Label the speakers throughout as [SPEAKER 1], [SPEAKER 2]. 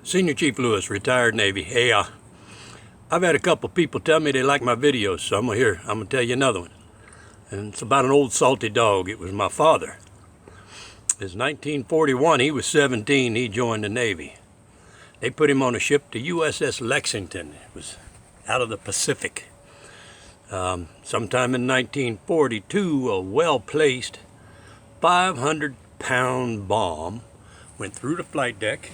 [SPEAKER 1] Senior Chief Lewis, retired Navy. Hey, I've had a couple people tell me they like my videos, so I'm gonna tell you another one. And it's about an old salty dog. It was my father. It's 1941, he was 17, he joined the Navy. They put him on a ship, the USS Lexington. It was out of the Pacific. Sometime in 1942, a well-placed 500-pound bomb went through the flight deck,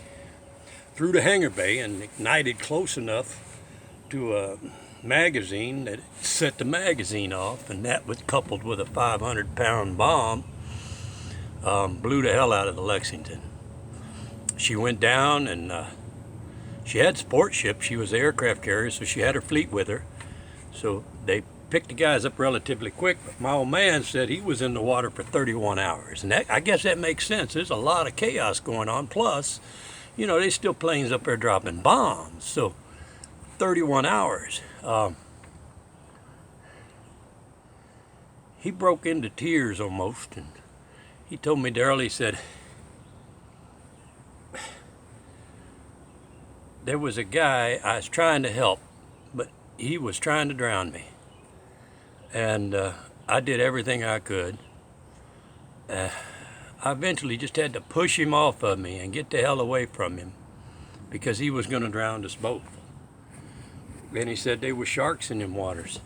[SPEAKER 1] through the hangar bay, and ignited close enough to a magazine that it set the magazine off, and that was coupled with a 500-pound bomb, blew the hell out of the Lexington. She went down, and she had support ships. She was the aircraft carrier, so she had her fleet with her. So they picked the guys up relatively quick, but my old man said he was in the water for 31 hours. And I guess that makes sense. There's a lot of chaos going on. Plus, you know, there's still planes up there dropping bombs. So 31 hours. He broke into tears almost, and he told me, Daryl, he said, there was a guy I was trying to help, but he was trying to drown me. And I did everything I could. I eventually just had to push him off of me and get the hell away from him because he was going to drown us both. And he said there were sharks in them waters.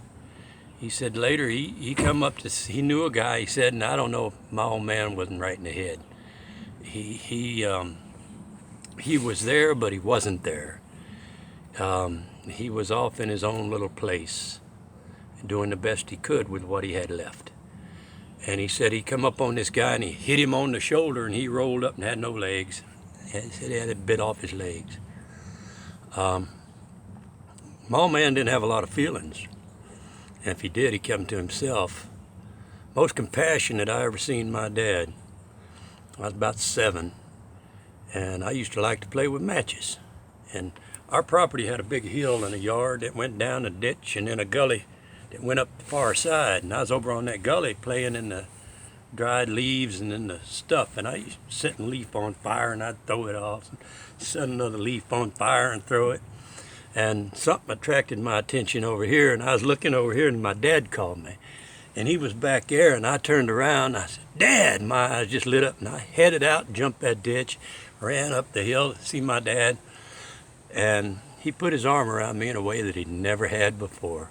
[SPEAKER 1] He said later he come up to, he knew a guy, he said, and I don't know if my old man wasn't right in the head. He was there, but he wasn't there. He was off in his own little place, doing the best he could with what he had left. And he said he come up on this guy and he hit him on the shoulder, and he rolled up and had no legs. He said he had it bit off his legs. My old man didn't have a lot of feelings. And if he did, he kept them to himself. Most compassionate I ever seen my dad. I was about 7, and I used to like to play with matches. And our property had a big hill and a yard that went down a ditch and then a gully that went up the far side. And I was over on that gully playing in the dried leaves and in the stuff. And I used to set a leaf on fire and I'd throw it off, and set another leaf on fire and throw it. And something attracted my attention over here, and I was looking over here, and my dad called me. And he was back there, and I turned around, and I said, Dad! My eyes just lit up, and I headed out and jumped that ditch, ran up the hill to see my dad. And he put his arm around me in a way that he'd never had before.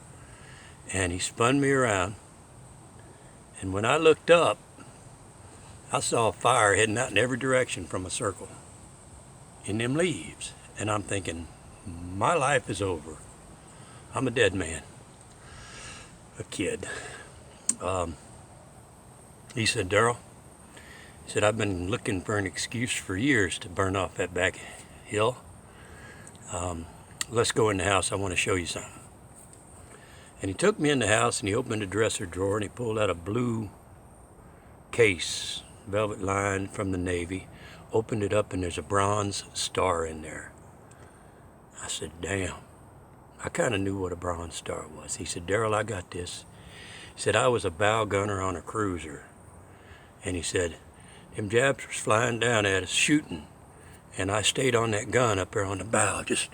[SPEAKER 1] And he spun me around. And when I looked up, I saw a fire heading out in every direction from a circle in them leaves. And I'm thinking, my life is over. I'm a dead man. A kid. He said, Daryl, he said, I've been looking for an excuse for years to burn off that back hill. Let's go in the house. I want to show you something. And he took me in the house, and he opened a dresser drawer, and he pulled out a blue case, velvet lined, from the Navy, opened it up, and there's a bronze star in there. I said, damn. I kind of knew what a bronze star was. He said, Daryl, I got this. He said, I was a bow gunner on a cruiser. And he said, them Japs was flying down at us, shooting. And I stayed on that gun up there on the bow, just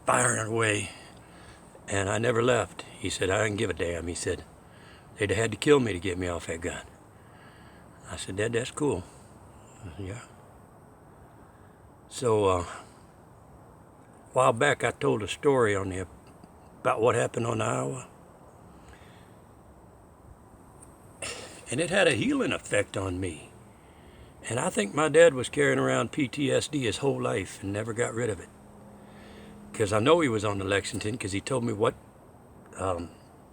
[SPEAKER 1] firing away. And I never left. He said, I didn't give a damn. He said, they'd have had to kill me to get me off that gun. I said, Dad, that's cool. Yeah. So, a while back I told a story about what happened on the Iowa. And it had a healing effect on me. And I think my dad was carrying around PTSD his whole life and never got rid of it. Because I know he was on the Lexington, because he told me what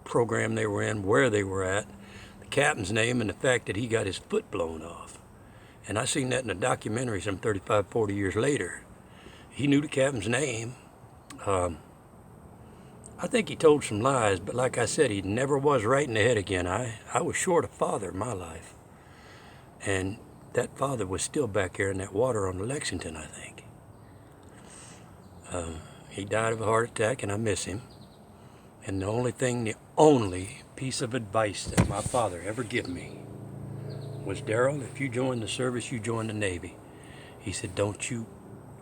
[SPEAKER 1] program they were in, where they were at, the captain's name, and the fact that he got his foot blown off. And I seen that in a documentary some 35, 40 years later. He knew the captain's name. I think he told some lies, but like I said, he never was right in the head again. I was short a father in my life. And that father was still back here in that water on the Lexington, I think. He died of a heart attack, and I miss him. And the only piece of advice that my father ever gave me was, Daryl, if you join the service, you join the Navy. He said, don't you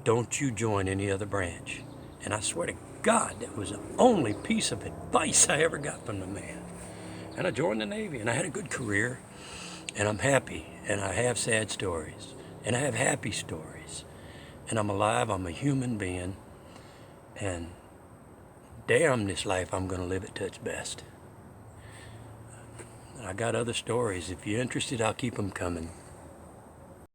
[SPEAKER 1] don't you join any other branch. And I swear to God, that was the only piece of advice I ever got from the man. And I joined the Navy, and I had a good career, and I'm happy, and I have sad stories, and I have happy stories, and I'm alive, I'm a human being, and damn this life, I'm gonna live it to its best. I got other stories. If you're interested, I'll keep them coming.